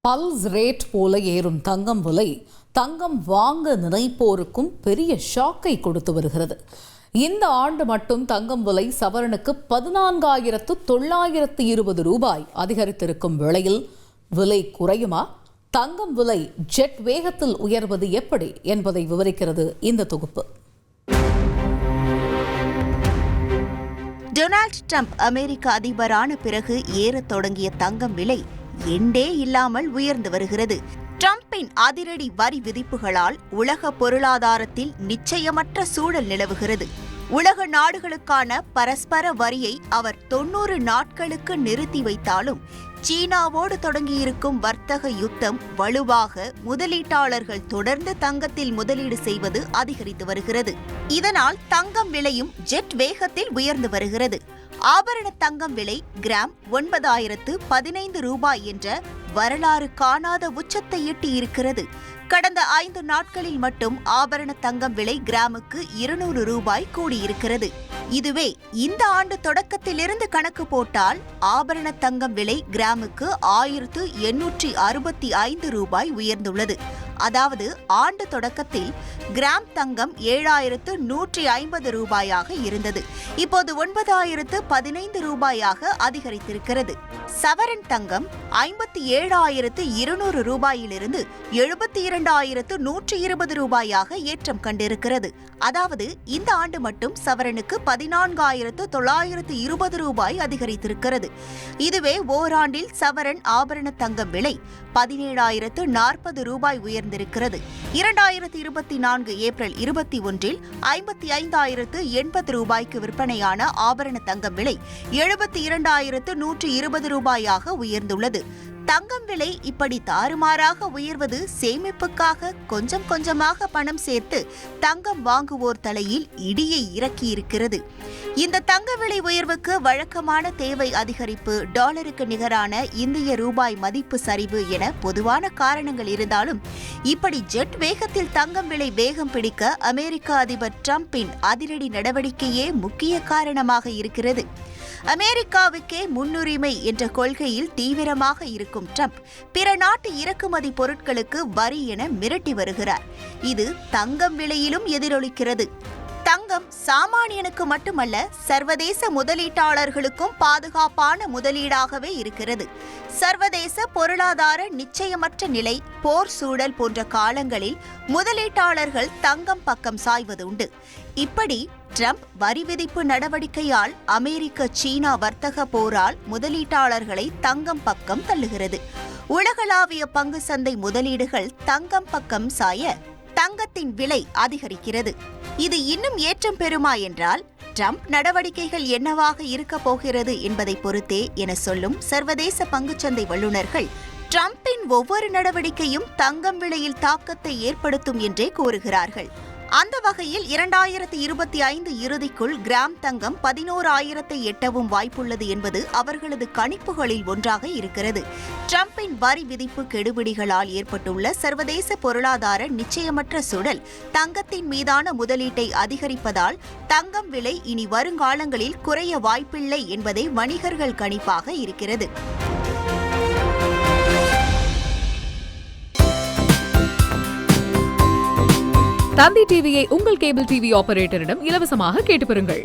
Pulse rate போல ஏறும் தங்கம் விலை தங்கம் வாங்க நினைப்போருக்கும் பெரிய ஷாக்கை கொடுத்து வருகிறது. இந்த ஆண்டு மட்டும் தங்கம் விலை சவரனுக்கு 14,920 ரூபாய் அதிகரித்திருக்கும் வேளையில் விலை குறையுமா? தங்கம் விலை ஜெட் வேகத்தில் உயர்வது எப்படி என்பதை விவரிக்கிறது இந்த தொகுப்பு. டொனால்ட் ட்ரம்ப் அமெரிக்க அதிபரான பிறகு ஏறத் தொடங்கிய தங்கம் விலை எண்டே இல்லாமல் உயர்ந்து வருகிறது. ட்ரம்பின் அதிரடி வரி விதிப்புகளால் உலக பொருளாதாரத்தில் நிச்சயமற்ற சூழல் நிலவுகிறது. உலக நாடுகளுக்கான பரஸ்பர வரியை அவர் 90 நாட்களுக்கு நிறுத்தி வைத்தாலும் சீனாவோடு தொடங்கியிருக்கும் வர்த்தக யுத்தம் வலுவாக முதலீட்டாளர்கள் தொடர்ந்து தங்கத்தில் முதலீடு செய்வது அதிகரித்து வருகிறது. இதனால் தங்கம் விலையும் ஜெட் வேகத்தில் உயர்ந்து வருகிறது. ஆபரண தங்கம் விலை கிராம் 9,015 ரூபாய் என்ற வரலாறு காணாத உச்சத்தை எட்டி இருக்கிறது. கடந்த 5 நாட்களில் மட்டும் ஆபரண தங்கம் விலை கிராமுக்கு 200 ரூபாய் கூடியிருக்கிறது. இதுவே இந்த ஆண்டு தொடக்கத்திலிருந்து கணக்கு போட்டால் ஆபரண தங்கம் விலை கிராமுக்கு 1,865 ரூபாய் உயர்ந்துள்ளது. அதாவது ஆண்டு தொடக்கத்தில் கிராம் தங்கம் 7,150 ரூபாயாக இருந்தது. இப்போது 9,015 ரூபாயாக அதிகரித்திருக்கிறது. சவரன் தங்கம் 57,200 ரூபாயிலிருந்து 72,120 ரூபாயாக ஏற்றம் கண்டிருக்கிறது. அதாவது இந்த ஆண்டு மட்டும் சவரனுக்கு 14,920 ரூபாய் அதிகரித்திருக்கிறது. இதுவே ஓராண்டில் சவரன் ஆபரண தங்கம் விலை 17,040 ரூபாய் உயர்ந்திருக்கிறது. 2024 ஏப்ரல் 21 55,080 ரூபாய்க்கு விற்பனையான ஆபரண தங்கம் விலை 72,120 ரூபாயாக உயர்ந்துள்ளது. தங்கம் விலை இப்படி தாறுமாறாக உயர்வது சேமிப்புக்காக கொஞ்சம் கொஞ்சமாக பணம் சேர்த்து தங்கம் வாங்குவோர் தலையில் இடியை இறக்கியிருக்கிறது. இந்த தங்க விலை உயர்வுக்கு வழக்கமான தேவை அதிகரிப்பு, டாலருக்கு நிகரான இந்திய ரூபாய் மதிப்பு சரிவு என பொதுவான காரணங்கள் இருந்தாலும் இப்படி ஜெட் வேகத்தில் தங்கம் விலை வேகம் பிடிக்க அமெரிக்க அதிபர் ட்ரம்பின் அதிரடி நடவடிக்கையே முக்கிய காரணமாக இருக்கிறது. அமெரிக்காவுக்கே முன்னுரிமை என்ற கொள்கையில் தீவிரமாக இருக்கும் ட்ரம்ப் பிற நாட்டு இறக்குமதி பொருட்களுக்கு வரி என மிரட்டி வருகிறார். இது தங்கம் விலையிலும் எதிரொலிக்கிறது. தங்கம் சாமானியனுக்கு மட்டுமல்ல, சர்வதேச முதலீட்டாளர்களுக்கும் பாதுகாப்பான முதலீடாகவே இருக்கிறது. சர்வதேச பொருளாதார நிச்சயமற்ற நிலை, போர் சூழல் போன்ற காலங்களில் முதலீட்டாளர்கள் தங்கம் பக்கம் சாய்வது உண்டு. இப்படி ட்ரம்ப் வரி விதிப்பு நடவடிக்கையால் அமெரிக்க சீனா வர்த்தக போரால் முதலீட்டாளர்களை தங்கம் பக்கம் தள்ளுகிறது. உலகளாவிய பங்கு சந்தை முதலீடுகள் தங்கம் பக்கம் சாய தங்கத்தின் விலை அதிகரிக்கிறது. இது இன்னும் ஏற்றம் பெறுமா என்றால் ட்ரம்ப் நடவடிக்கைகள் என்னவாக இருக்க போகிறது என்பதை பொறுத்தே என சொல்லும் சர்வதேச பங்குச்சந்தை வல்லுநர்கள் ட்ரம்பின் ஒவ்வொரு நடவடிக்கையும் தங்கம் விலையில் தாக்கத்தை ஏற்படுத்தும் என்றே கூறுகிறார்கள். அந்த வகையில் 2025 இறுதிக்குள் கிராம் தங்கம் 11,000 எட்டவும் வாய்ப்புள்ளது என்பது அவர்களது கணிப்புகளில் ஒன்றாக இருக்கிறது. ட்ரம்பின் வரி விதிப்பு கெடுபிடிகளால் ஏற்பட்டுள்ள சர்வதேச பொருளாதார நிச்சயமற்ற சூழல் தங்கத்தின் மீதான முதலீட்டை அதிகரிப்பதால் தங்கம் விலை இனி வருங்காலங்களில் குறைய வாய்ப்பில்லை என்பதே வணிகர்கள் கணிப்பாக இருக்கிறது. தந்தி டிவியை உங்கள் கேபிள் டிவி ஆபரேட்டரிடம் இலவசமாக கேட்டு பெறுங்கள்.